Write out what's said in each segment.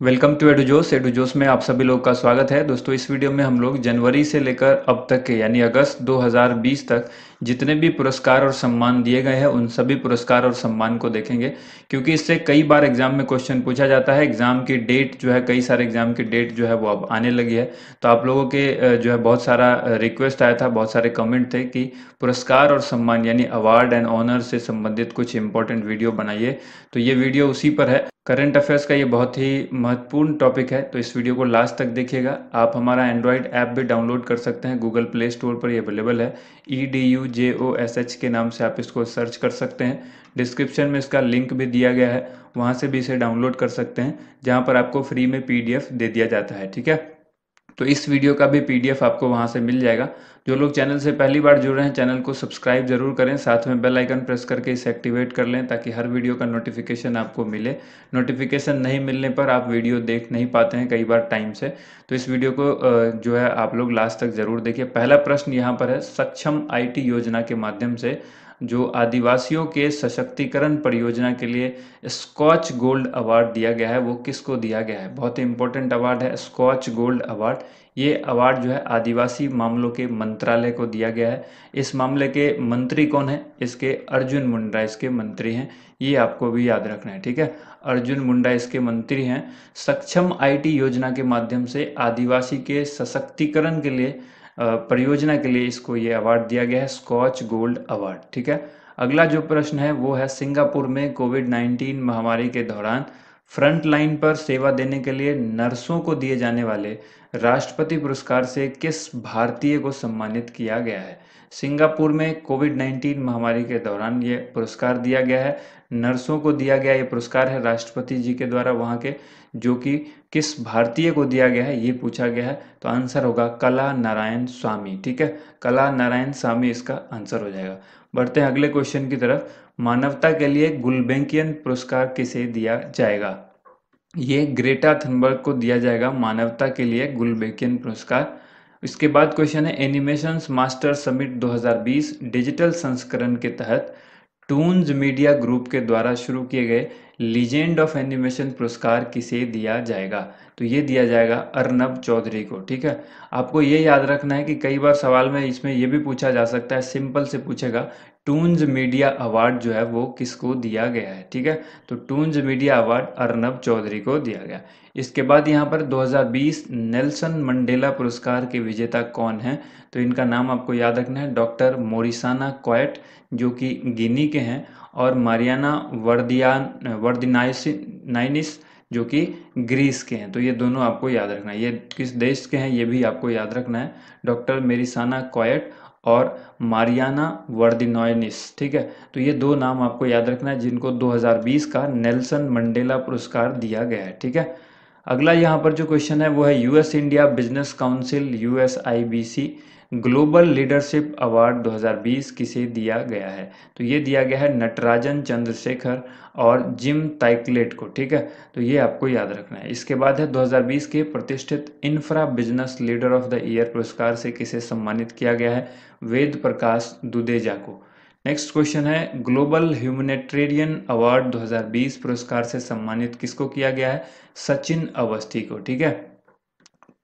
Welcome to एडुजोस। एडुजोस में आप सभी लोग का स्वागत है। दोस्तों, इस वीडियो में हम लोग जनवरी से लेकर अब तक के यानी अगस्त 2020 तक जितने भी पुरस्कार और सम्मान दिए गए हैं उन सभी पुरस्कार और सम्मान को देखेंगे, क्योंकि इससे कई बार एग्जाम में क्वेश्चन पूछा जाता है। एग्जाम की डेट जो है, कई सारे एग्जाम की डेट जो है वो अब आने लगी है। तो आप लोगों के जो है बहुत सारा रिक्वेस्ट आया था, बहुत सारे कमेंट थे कि पुरस्कार और सम्मान यानी अवार्ड एंड ऑनर से संबंधित कुछ इंपॉर्टेंट वीडियो बनाइए। तो ये वीडियो उसी पर है। करंट अफेयर्स का ये बहुत ही महत्वपूर्ण टॉपिक है, तो इस वीडियो को लास्ट तक देखिएगा। आप हमारा एंड्रॉयड ऐप भी डाउनलोड कर सकते हैं, गूगल प्ले स्टोर पर ये अवेलेबल है। EDUJOSH के नाम से आप इसको सर्च कर सकते हैं। डिस्क्रिप्शन में इसका लिंक भी दिया गया है, वहाँ से भी इसे डाउनलोड कर सकते हैं, जहाँ पर आपको फ्री में PDF दे दिया जाता है। ठीक है, तो इस वीडियो का भी PDF आपको वहां से मिल जाएगा। जो लोग चैनल से पहली बार जुड़ रहे हैं, चैनल को सब्सक्राइब जरूर करें, साथ में बेल आइकन प्रेस करके इसे एक्टिवेट कर लें ताकि हर वीडियो का नोटिफिकेशन आपको मिले। नोटिफिकेशन नहीं मिलने पर आप वीडियो देख नहीं पाते हैं कई बार टाइम से। तो इस वीडियो को जो है आप लोग लास्ट तक जरूर देखिए। पहला प्रश्न यहाँ पर है, सक्षम IT योजना के माध्यम से जो आदिवासियों के सशक्तिकरण परियोजना के लिए स्कॉच गोल्ड अवार्ड दिया गया है, वो किसको दिया गया है? बहुत ही इंपॉर्टेंट अवार्ड है स्कॉच गोल्ड अवार्ड। ये अवार्ड जो है आदिवासी मामलों के मंत्रालय को दिया गया है। इस मामले के मंत्री कौन है? इसके अर्जुन मुंडा इसके मंत्री हैं। ये आपको भी याद रखना है। ठीक है, अर्जुन मुंडा इसके मंत्री हैं। सक्षम IT योजना के माध्यम से आदिवासी के सशक्तिकरण के लिए परियोजना के लिए इसको ये अवार्ड दिया गया है, स्कॉच गोल्ड अवार्ड। ठीक है, अगला जो प्रश्न है वो है, सिंगापुर में कोविड-19 महामारी के दौरान फ्रंट लाइन पर सेवा देने के लिए नर्सों को दिए जाने वाले राष्ट्रपति पुरस्कार से किस भारतीय को सम्मानित किया गया है? सिंगापुर में कोविड-19 महामारी के दौरान ये पुरस्कार दिया गया है, नर्सों को दिया गया ये पुरस्कार है राष्ट्रपति जी के द्वारा वहाँ के, जो कि किस भारतीय को दिया गया है ये पूछा गया है। तो आंसर होगा कला नारायण स्वामी। ठीक है, कला नारायण स्वामी इसका आंसर हो जाएगा। बढ़ते हैं अगले क्वेश्चन की तरफ। मानवता के लिए गुलबेंकियन पुरस्कार किसे दिया जाएगा? ये ग्रेटा थनबर्ग को दिया जाएगा मानवता के लिए गुलबेंकियन पुरस्कार। इसके बाद क्वेश्चन है, एनिमेशंस मास्टर समिट 2020 डिजिटल संस्करण के तहत टून्स मीडिया ग्रुप के द्वारा शुरू किए गए लीजेंड ऑफ एनिमेशन पुरस्कार किसे दिया जाएगा? तो ये दिया जाएगा अर्नब चौधरी को। ठीक है, आपको ये याद रखना है कि कई बार सवाल में इसमें ये भी पूछा जा सकता है, सिंपल से पूछेगा टून्स मीडिया अवार्ड जो है वो किसको दिया गया है। ठीक है, तो toons media award Arnab Chaudhary को दिया गया। इसके बाद यहाँ पर 2020 नेल्सन मंडेला पुरस्कार के विजेता कौन है? तो इनका नाम आपको याद रखना है, डॉक्टर मोरिसाना क्वायट जो कि गिनी के हैं, और मारियाना वर्दिनाइनिस जो कि ग्रीस के हैं। तो ये दोनों आपको याद रखना है, ये किस देश के हैं ये भी आपको याद रखना है, डॉक्टर मेरिसाना क्वायट और मारियाना वर्दिनाइनिस। ठीक है, तो ये दो नाम आपको याद रखना है जिनको 2020 का नेल्सन मंडेला पुरस्कार दिया गया है। ठीक है, अगला यहाँ पर जो क्वेश्चन है वो है, US India business council USIBC global leadership award 2020 किसे दिया गया है? तो ये दिया गया है नटराजन चंद्रशेखर और जिम ताइकलेट को। ठीक है, तो ये आपको याद रखना है। इसके बाद है 2020 के प्रतिष्ठित infra business leader of the year पुरस्कार से किसे सम्मानित किया गया है? वेद प्रकाश दुदेजा को। नेक्स्ट क्वेश्चन है, ग्लोबल ह्यूमैनिटेरियन अवार्ड 2020 पुरस्कार से सम्मानित किसको किया गया है? सचिन अवस्थी को। ठीक है,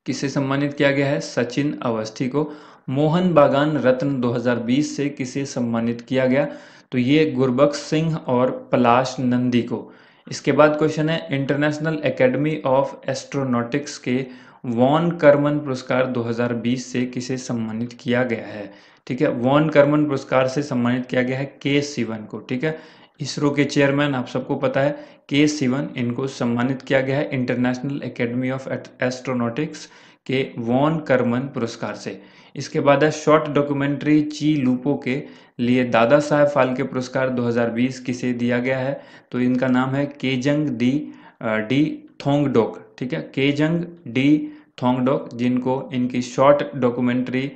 किसे सम्मानित किया गया है? सचिन अवस्थी को। मोहन बागान रत्न 2020 से किसे सम्मानित किया गया? तो ये गुरबख्श सिंह और पलाश नंदी को। इसके बाद क्वेश्चन है, इंटरनेशनल एकेडमी ऑफ एस्ट्रोनॉटिक्स के वॉन कर्मन पुरस्कार 2020 से किसे सम्मानित किया गया है? ठीक है, वॉन कर्मन पुरस्कार से सम्मानित किया गया है K. सिवन को। ठीक है, इसरो के चेयरमैन आप सबको पता है K. सिवन, इनको सम्मानित किया गया है इंटरनेशनल एकेडमी ऑफ एस्ट्रोनॉटिक्स के वॉन कर्मन पुरस्कार से। इसके बाद है, शॉर्ट डॉक्यूमेंट्री ची लूपो के लिए दादा साहेब फाल्के पुरस्कार 2020 किसे दिया गया है? तो इनका नाम है केजंग डी थोंगडोक। ठीक है, केजंग डी थोंगडोक, जिनको इनकी शॉर्ट डॉक्यूमेंट्री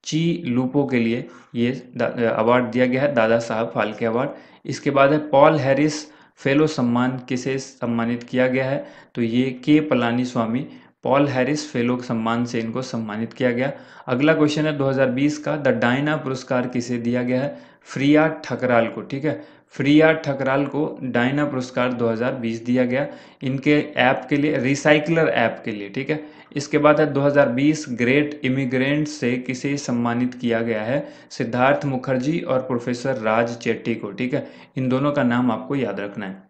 ची लूपो के लिए ये अवार्ड दिया गया है, दादा साहब फाल्के अवार्ड। इसके बाद है, पॉल हैरिस फेलो सम्मान किसे सम्मानित किया गया है? तो ये के पलानी स्वामी, पॉल हैरिस फेलो सम्मान से इनको सम्मानित किया गया। अगला क्वेश्चन है 2020 का, द डायना पुरस्कार किसे दिया गया है? फ्रिया ठकराल को। ठीक है, फ्रिया ठकराल को डायना पुरस्कार 2020 दिया गया इनके ऐप के लिए, रिसाइकलर ऐप के लिए, ठीक है। इसके बाद है 2020 ग्रेट इमिग्रेंट से किसे सम्मानित किया गया है, सिद्धार्थ मुखर्जी और प्रोफेसर राज चेट्टी को, ठीक है। इन दोनों का नाम आपको याद रखना है।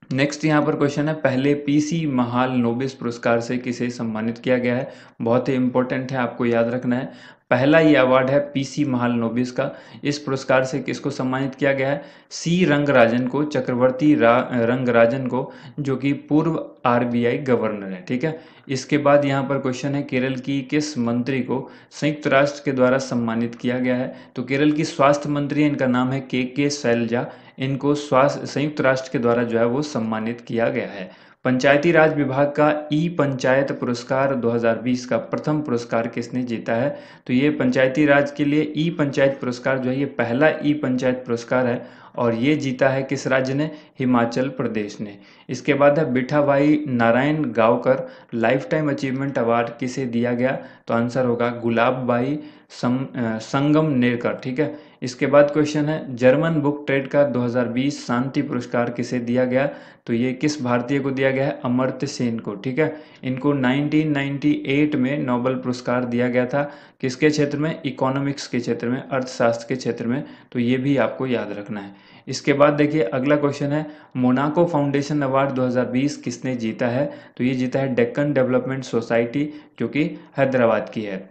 नेक्स्ट यहाँ पर क्वेश्चन है, पहले पीसी महाल नोबिस पुरस्कार से किसे सम्मानित किया गया है। बहुत ही इंपॉर्टेंट है, आपको याद रखना है। पहला ये अवार्ड है पीसी महाल नोबिस का। इस पुरस्कार से किसको सम्मानित किया गया है, सी रंगराजन को, चक्रवर्ती रंगराजन को, जो कि पूर्व आरबीआई गवर्नर है, ठीक है। इसके बाद यहाँ पर क्वेश्चन है, केरल की किस मंत्री को संयुक्त राष्ट्र के द्वारा सम्मानित किया गया है। तो केरल की स्वास्थ्य मंत्री है, इनका नाम है के शैलजा। इनको स्वास्थ्य संयुक्त राष्ट्र के द्वारा जो है वो सम्मानित किया गया है। पंचायती राज विभाग का ई पंचायत पुरस्कार 2020 का प्रथम पुरस्कार किसने जीता है। तो ये पंचायती राज के लिए ई पंचायत पुरस्कार जो है ये पहला ई पंचायत पुरस्कार है और ये जीता है किस राज्य ने, हिमाचल प्रदेश ने। इसके बाद है बिठाभाई Narayan Gavkar life time achievement award किसे दिया गया। तो आंसर होगा गुलाबबाई संगम नेरकर, ठीक है। इसके बाद क्वेश्चन है, जर्मन बुक ट्रेड का 2020 शांति पुरस्कार किसे दिया गया। तो ये किस भारतीय को दिया गया है, अमर्त्य सेन को, ठीक है। इनको 1998 में नोबेल पुरस्कार दिया गया था, किसके क्षेत्र में, इकोनॉमिक्स के क्षेत्र में, अर्थशास्त्र के क्षेत्र में। तो ये भी आपको याद रखना है। इसके बाद देखिए अगला क्वेश्चन है, मोनाको फाउंडेशन अवार्ड 2020 किसने जीता है। तो ये जीता है डेक्कन डेवलपमेंट सोसाइटी, जो कि हैदराबाद की है।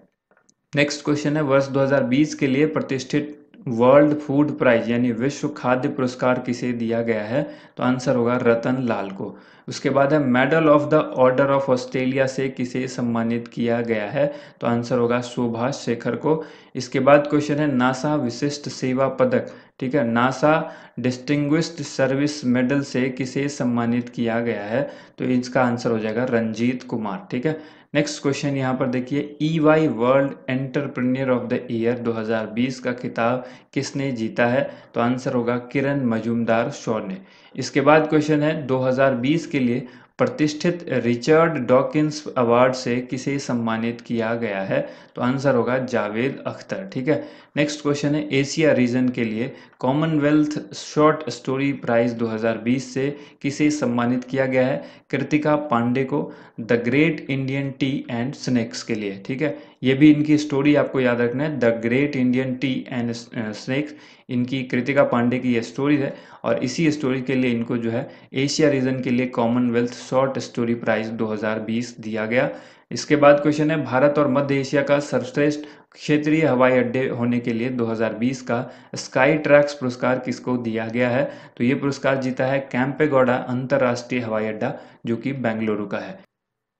नेक्स्ट क्वेश्चन है, वर्ष 2020 के लिए प्रतिष्ठित वर्ल्ड फूड प्राइज यानी विश्व खाद्य पुरस्कार किसे दिया गया है। तो आंसर होगा रतन लाल को। उसके बाद है, medal of the order of Australia से किसे सम्मानित किया गया है। तो आंसर होगा सुभाष शेखर को। इसके बाद क्वेश्चन है, नासा विशिष्ट सेवा पदक, ठीक है, नासा डिस्टिंग्विश्ड सर्विस मेडल से किसे सम्मानित किया गया है। तो इसका आंसर हो जाएगा रंजीत कुमार, ठीक है। नेक्स्ट क्वेश्चन यहाँ पर देखिए, EY world entrepreneur of the year 2020 का खिताब किसने जीता है। तो आंसर होगा किरण मजूमदार शॉ ने। इसके बाद क्वेश्चन है, 2020 के लिए प्रतिष्ठित रिचर्ड डॉकिंस अवार्ड से किसे सम्मानित किया गया है। तो आंसर होगा जावेद अख्तर, ठीक है। नेक्स्ट क्वेश्चन है, एशिया रीजन के लिए कॉमनवेल्थ शॉर्ट स्टोरी प्राइज 2020 से किसे सम्मानित किया गया है। कृतिका पांडे को, the great Indian T and snacks के लिए, ठीक है। ये भी इनकी स्टोरी आपको याद रखना है, the great Indian T and snacks, इनकी कृतिका पांडे की ये स्टोरी है और इसी स्टोरी के लिए इनको जो है एशिया रीजन के लिए कॉमनवेल्थ शॉर्ट स्टोरी प्राइज 2020 दिया गया। इसके बाद क्वेश्चन है, भारत और मध्य एशिया का सर्वश्रेष्ठ क्षेत्रीय हवाई अड्डे होने के लिए 2020 का स्काई ट्रैक्स पुरस्कार किसको दिया गया है। तो ये पुरस्कार जीता है कैंपेगौड़ा अंतर्राष्ट्रीय हवाई अड्डा, जो कि बेंगलुरु का है।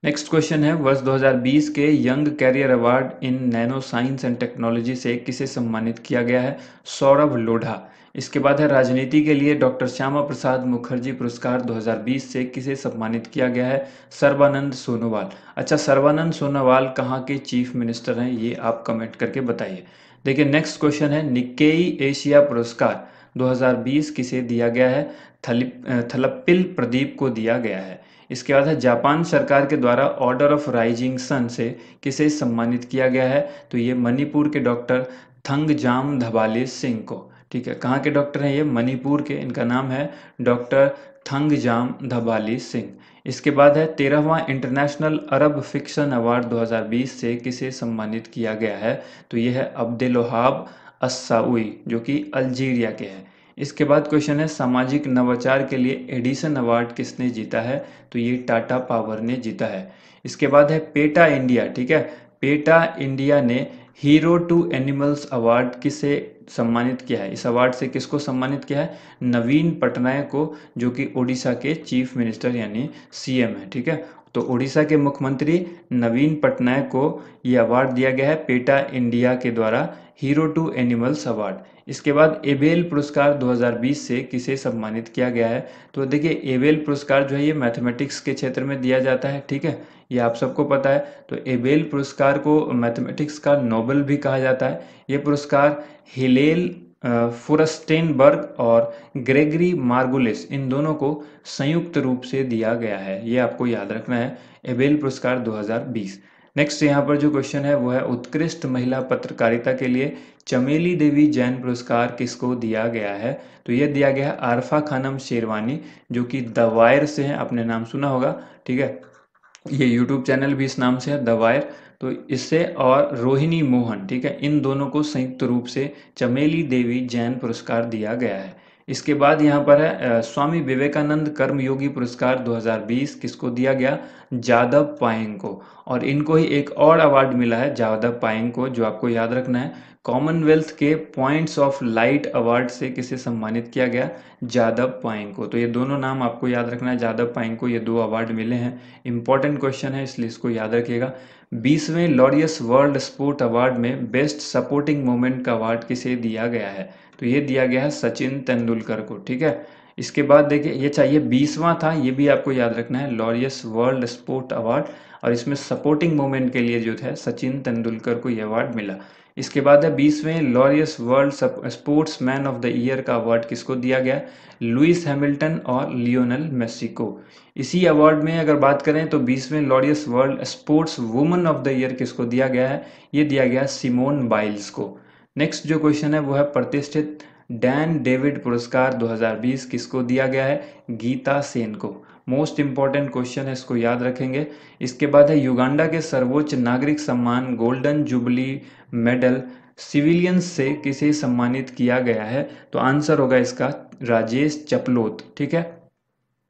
नेक्स्ट क्वेश्चन है, वर्ष 2020 के young career award in nano science and technology से किसे सम्मानित किया गया है। सौरभ लोढ़ा। इसके बाद है, राजनीति के लिए डॉक्टर श्यामा प्रसाद मुखर्जी पुरस्कार 2020 से किसे सम्मानित किया गया है। सर्बानंद सोनोवाल। अच्छा, सर्बानंद सोनोवाल कहाँ के चीफ मिनिस्टर हैं, ये आप कमेंट करके बताइए। देखिए नेक्स्ट क्वेश्चन है, निक्केई एशिया पुरस्कार 2020 किसे दिया गया है। थलप्पिल प्रदीप को दिया गया है। इसके बाद है, जापान सरकार के द्वारा ऑर्डर ऑफ राइजिंग सन से किसे सम्मानित किया गया है। तो ये मणिपुर के डॉक्टर थंगजाम धबाली सिंह को, ठीक है। कहाँ के डॉक्टर हैं ये, मणिपुर के, इनका नाम है डॉक्टर थंगजाम धबाली सिंह। इसके बाद है, 13वां इंटरनेशनल अरब फिक्शन अवार्ड 2020 से किसे सम्मानित किया गया है। तो यह है अब्देलवहाब अस्साउई, जो कि अल्जीरिया के हैं। इसके बाद क्वेश्चन है, सामाजिक नवाचार के लिए एडिसन अवार्ड किसने जीता है। तो ये टाटा पावर ने जीता है। इसके बाद है, पेटा इंडिया, ठीक है, पेटा इंडिया ने हीरो टू एनिमल्स अवार्ड किसे सम्मानित किया है। इस अवार्ड से किसको सम्मानित किया है, नवीन पटनायक को, जो कि ओडिशा के चीफ मिनिस्टर यानी सीएम है, ठीक है। तो ओडिशा के मुख्यमंत्री नवीन पटनायक को यह अवार्ड दिया गया है पेटा इंडिया के द्वारा, हीरो टू एनिमल्स अवार्ड। इसके बाद एबेल पुरस्कार 2020 से किसे सम्मानित किया गया है। तो देखिए एबेल पुरस्कार जो है ये मैथमेटिक्स के क्षेत्र में दिया जाता है, ठीक है, ये आप सबको पता है। तो एबेल पुरस्कार को मैथमेटिक्स का नोबेल भी कहा जाता है। ये पुरस्कार हिलेल फुरस्टेनबर्ग और ग्रेगरी मार्गुलिस, इन दोनों को संयुक्त रूप से दिया गया है, ये आपको याद रखना है, एबेल पुरस्कार 2020। नेक्स्ट यहाँ पर जो क्वेश्चन है वो है उत्कृष्ट महिला पत्रकारिता के लिए चमेली देवी जैन पुरस्कार किसको दिया गया है? तो ये दिया गया है आरफा खानम शेरवानी, जो कि द वायर से है, आपने नाम सुना होगा, ठीक है। ये यूट्यूब चैनल भी इस नाम से है, द वायर। तो इससे और रोहिणी मोहन, ठीक है, इन दोनों को संयुक्त रूप से चमेली देवी जैन पुरस्कार दिया गया है। इसके बाद यहाँ पर है स्वामी विवेकानंद कर्मयोगी पुरस्कार 2020 किसको दिया गया? जादव पायेंग को। और इनको ही एक और अवार्ड मिला है जादव पायेंग को, जो आपको याद रखना है। कॉमनवेल्थ के पॉइंट्स ऑफ लाइट अवार्ड से किसे सम्मानित किया गया? जादव पायेंग को। तो ये दोनों नाम आपको याद रखना है, जादव पायेंग को ये 2 अवार्ड मिले हैं। इंपॉर्टेंट क्वेश्चन है इसलिए इसको याद रखिएगा। 20वें लॉरियस वर्ल्ड स्पोर्ट अवार्ड में बेस्ट सपोर्टिंग मोमेंट का अवार्ड किसे दिया गया है? तो ये दिया गया है सचिन तेंदुलकर को, ठीक है। इसके बाद देखिए ये चाहिए 20वां था, ये भी आपको याद रखना है, लॉरियस वर्ल्ड स्पोर्ट अवार्ड, और इसमें सपोर्टिंग मोमेंट के लिए जो था सचिन तेंदुलकर को ये अवार्ड मिला। इसके बाद है 20वें Laureus world sports man of the year का अवार्ड किसको दिया गया? लुइस हैमिल्टन और लियोनेल मेसी को। इसी अवार्ड में अगर बात करें तो 20वें Laureus world sports woman of the year किसको दिया गया है? ये दिया गया सिमोन बाइल्स को। नेक्स्ट जो क्वेश्चन है वो है प्रतिष्ठित डैन डेविड पुरस्कार 2020 किसको दिया गया है? गीता सेन को। मोस्ट इंपॉर्टेंट क्वेश्चन है, इसको याद रखेंगे। इसके बाद है युगांडा के सर्वोच्च नागरिक सम्मान गोल्डन जुबली मेडल सिविलियंस से किसे सम्मानित किया गया है? तो आंसर होगा इसका राजेश चपलोत, ठीक है।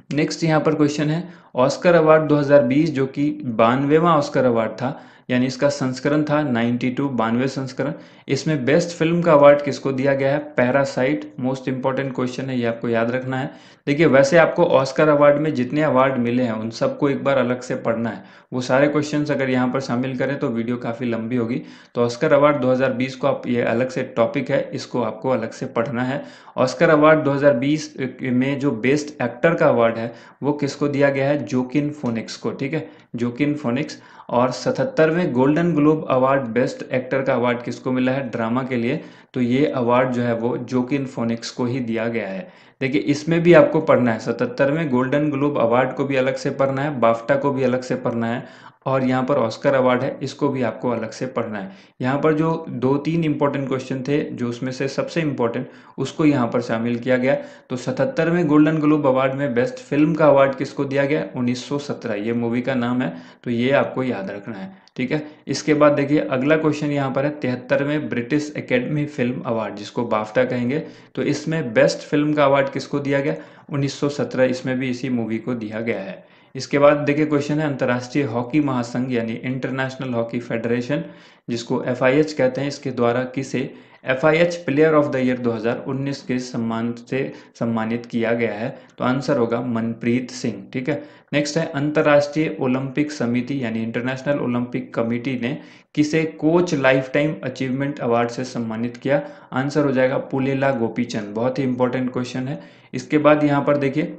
नेक्स्ट यहाँ पर क्वेश्चन है ऑस्कर अवार्ड 2020 जो कि 92वां ऑस्कर अवार्ड था, यानी इसका संस्करण था 92, 92वें संस्करण। इसमें बेस्ट फिल्म का अवार्ड किसको दिया गया है? पैरासाइट। मोस्ट इंपॉर्टेंट क्वेश्चन है, ये आपको याद रखना है। देखिए वैसे आपको ऑस्कर अवार्ड में जितने अवार्ड मिले हैं उन सबको एक बार अलग से पढ़ना है। वो सारे क्वेश्चंस अगर यहाँ पर शामिल करें तो वीडियो काफ़ी लंबी होगी। तो ऑस्कर अवार्ड 2020 को आप, ये अलग से टॉपिक है, इसको आपको अलग से पढ़ना है। ऑस्कर अवार्ड 2020 में जो बेस्ट एक्टर का अवार्ड है वो किसको दिया गया है? जोकिन फोनिक्स को, ठीक है, जोकिन फोनिक्स। और 77वें golden globe award best actor का अवार्ड किसको मिला है? ड्रामा के लिए। तो ये अवार्ड जो है वो जोकिन फोनिक्स को ही दिया गया है। देखिए इसमें भी आपको पढ़ना है, 77वें गोल्डन ग्लोब अवार्ड को भी अलग से पढ़ना है, बाफ्टा को भी अलग से पढ़ना है, और यहाँ पर ऑस्कर अवार्ड है इसको भी आपको अलग से पढ़ना है। यहाँ पर जो 2-3 इंपॉर्टेंट क्वेश्चन थे, जो उसमें से सबसे इंपॉर्टेंट उसको यहाँ पर शामिल किया गया। तो 77वें गोल्डन ग्लोब अवार्ड में बेस्ट फिल्म का अवार्ड किसको दिया गया? 1917, ये मूवी का नाम है, तो ये आपको याद रखना है, ठीक है। इसके बाद देखिए अगला क्वेश्चन यहाँ पर है 73वें ब्रिटिश एकेडमी फिल्म अवार्ड, जिसको बाफ्टा कहेंगे। तो इसमें बेस्ट फिल्म का अवार्ड किसको दिया गया? 1917, इसमें भी इसी मूवी को दिया गया है। इसके बाद देखिए क्वेश्चन है अंतर्राष्ट्रीय हॉकी महासंघ यानी इंटरनेशनल हॉकी फेडरेशन, जिसको FIH कहते हैं, इसके द्वारा किसे FIH player of the year 2019 के सम्मान से सम्मानित किया गया है? तो आंसर होगा मनप्रीत सिंह, ठीक है। नेक्स्ट है अंतर्राष्ट्रीय ओलंपिक समिति यानी इंटरनेशनल ओलंपिक कमेटी ने किसे coach life time achievement award से सम्मानित किया? आंसर हो जाएगा पुलेला गोपीचंद। बहुत ही इंपॉर्टेंट क्वेश्चन है। इसके बाद यहाँ पर देखिए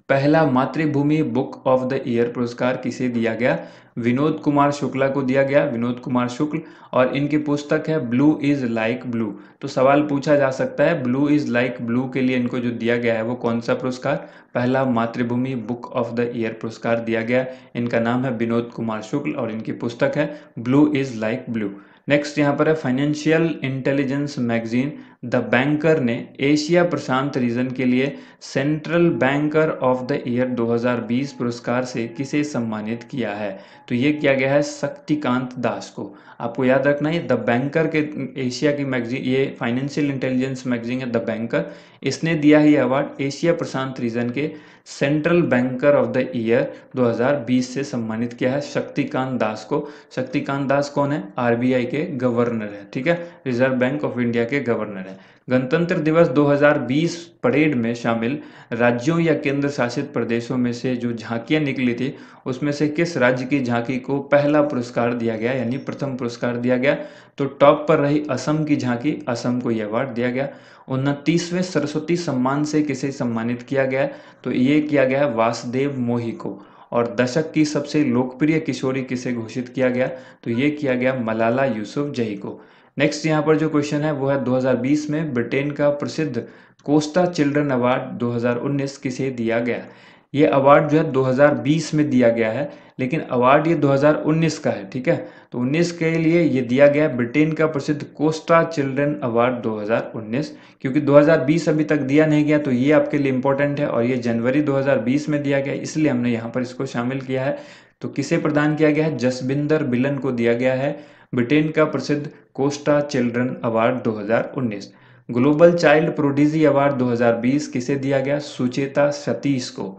पहला मातृभूमि बुक ऑफ द ईयर पुरस्कार किसे दिया गया? विनोद कुमार शुक्ला को दिया गया, विनोद कुमार शुक्ल, और इनकी पुस्तक है ब्लू इज लाइक ब्लू। तो सवाल पूछा जा सकता है ब्लू इज लाइक ब्लू के लिए इनको जो दिया गया है वो कौन सा पुरस्कार? पहला मातृभूमि बुक ऑफ द ईयर पुरस्कार दिया गया। इनका नाम है विनोद कुमार शुक्ल और इनकी पुस्तक है blue is like blue. Next यहाँ पर है financial intelligence magazine the banker ने एशिया प्रशांत रीजन के लिए central banker of the year 2020 पुरस्कार से किसे सम्मानित किया है? तो ये किया गया है शक्तिकांत दास को। आपको याद रखना है द बैंकर के एशिया की मैगजीन, ये फाइनेंशियल इंटेलिजेंस मैगजीन है द बैंकर, इसने दिया है ये अवार्ड एशिया प्रशांत रीजन के central banker of the year 2020 से सम्मानित किया है शक्तिकांत दास को। शक्तिकांत दास कौन है? RBI के गवर्नर है, ठीक है, रिजर्व बैंक ऑफ इंडिया के गवर्नर है। गणतंत्र दिवस 2020 परेड में शामिल राज्यों या केंद्र शासित प्रदेशों में से जो झांकियां निकली थी उसमें से किस राज्य की झांकी को पहला पुरस्कार दिया गया यानी प्रथम पुरस्कार दिया गया? तो टॉप पर रही असम की झांकी, असम को यह अवार्ड दिया गया। 29वें सरस्वती सम्मान से किसे सम्मानित किया गया? तो ये किया गया वासुदेव मोही को। और दशक की सबसे लोकप्रिय किशोरी किसे घोषित किया गया? तो ये किया गया मलाला यूसुफजई को। नेक्स्ट यहाँ पर जो क्वेश्चन है वो है 2020 में ब्रिटेन का प्रसिद्ध कोस्टा चिल्ड्रन अवार्ड 2019 किसे दिया गया? ये अवार्ड जो है 2020 में दिया गया है, लेकिन अवार्ड ये 2019 का है, ठीक है। तो 19 के लिए ये दिया गया है ब्रिटेन का प्रसिद्ध कोस्टा चिल्ड्रन अवार्ड 2019। क्योंकि 2020 अभी तक दिया नहीं गया तो ये आपके लिए इंपॉर्टेंट है, और ये जनवरी 2020 में दिया गया, इसलिए हमने यहाँ पर इसको शामिल किया है। तो किसे प्रदान किया गया है? जसबिंदर बिलन को दिया गया है ब्रिटेन का प्रसिद्ध Costa children award 2019। Global child prodigy award 2020 किसे दिया गया? सुचेता सतीश को।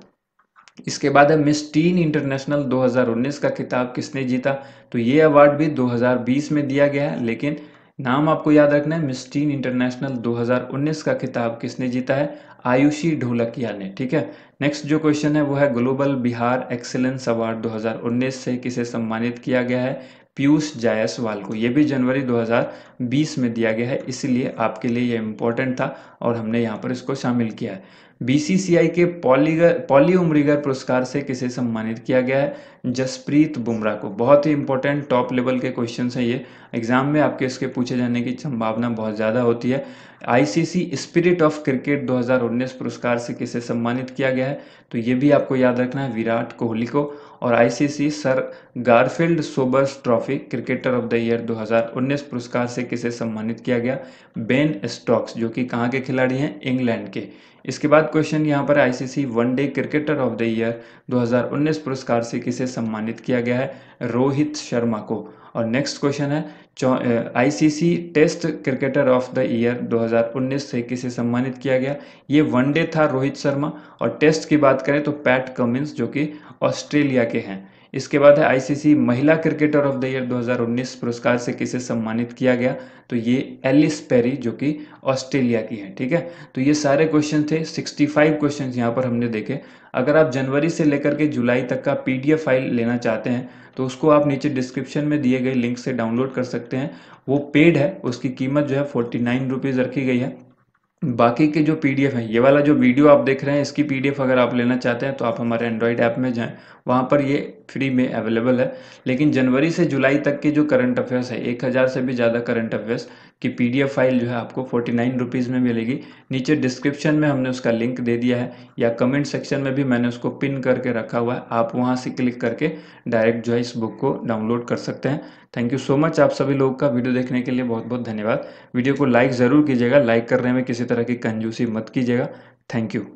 इसके बाद है मिस टीन इंटरनेशनल 2019 का खिताब किसने जीता? तो ये अवार्ड भी 2020 में दिया गया है, लेकिन नाम आपको याद रखना है, मिस टीन इंटरनेशनल 2019 का खिताब किसने जीता है? आयुषी ढोलकिया ने, ठीक है। नेक्स्ट जो क्वेश्चन है वो है ग्लोबल बिहार एक्सीलेंस अवार्ड 2019 से किसे सम्मानित किया गया है? पीयूष जायसवाल को। ये भी जनवरी 2020 में दिया गया है, इसीलिए आपके लिए ये इम्पोर्टेंट था और हमने यहाँ पर इसको शामिल किया है। बीसीसीआई के पॉली उमरीगर पुरस्कार से किसे सम्मानित किया गया है? जसप्रीत बुमराह को। बहुत ही इंपॉर्टेंट टॉप लेवल के क्वेश्चन हैं ये, एग्जाम में आपके इसके पूछे जाने की संभावना बहुत ज़्यादा होती है। आईसीसी स्पिरिट ऑफ क्रिकेट 2019 पुरस्कार से किसे सम्मानित किया गया है? तो ये भी आपको याद रखना है, विराट कोहली को। और ICC sir Garfield Sobers trophy cricketer of the year 2019 पुरस्कार से किसे सम्मानित किया गया? बेन स्टोक्स, जो कि कहाँ के खिलाड़ी हैं? इंग्लैंड के। इसके बाद क्वेश्चन यहाँ पर ICC one day cricketer of the year 2019 पुरस्कार से किसे सम्मानित किया गया है? रोहित शर्मा को। और नेक्स्ट क्वेश्चन है ICC test cricketer of the year 2019 से किसे सम्मानित किया गया? ये वनडे था रोहित शर्मा, और टेस्ट की बात करें तो पैट कमिंस, जो कि ऑस्ट्रेलिया के हैं। इसके बाद है आईसीसी महिला क्रिकेटर ऑफ द ईयर 2019 पुरस्कार से किसे सम्मानित किया गया? तो ये एलिस पेरी, जो कि ऑस्ट्रेलिया की है, ठीक है। तो ये सारे क्वेश्चन थे, 65 क्वेश्चन यहाँ पर हमने देखे। अगर आप जनवरी से लेकर के जुलाई तक का पीडीएफ फाइल लेना चाहते हैं तो उसको आप नीचे डिस्क्रिप्शन में दिए गए लिंक से डाउनलोड कर सकते हैं। वो पेड है, उसकी कीमत जो है 49 रुपीज़ रखी गई है। बाकी के जो पीडीएफ है, ये वाला जो वीडियो आप देख रहे हैं इसकी पीडीएफ अगर आप लेना चाहते हैं तो आप हमारे एंड्रॉयड ऐप में जाएं, वहाँ पर ये फ्री में अवेलेबल है। लेकिन जनवरी से जुलाई तक के जो करंट अफेयर्स है, 1000 से भी ज़्यादा करंट अफेयर्स की पीडीएफ फाइल जो है आपको 49 रुपीज़ में मिलेगी। नीचे डिस्क्रिप्शन में हमने उसका लिंक दे दिया है, या कमेंट सेक्शन में भी मैंने उसको पिन करके रखा हुआ है, आप वहाँ से क्लिक करके डायरेक्ट जो है इस बुक को डाउनलोड कर सकते हैं। थैंक यू सो मच आप सभी लोगों का वीडियो देखने के लिए बहुत बहुत धन्यवाद। वीडियो को लाइक ज़रूर कीजिएगा, लाइक करने में किसी तरह की कंजूसी मत कीजिएगा। Thank you.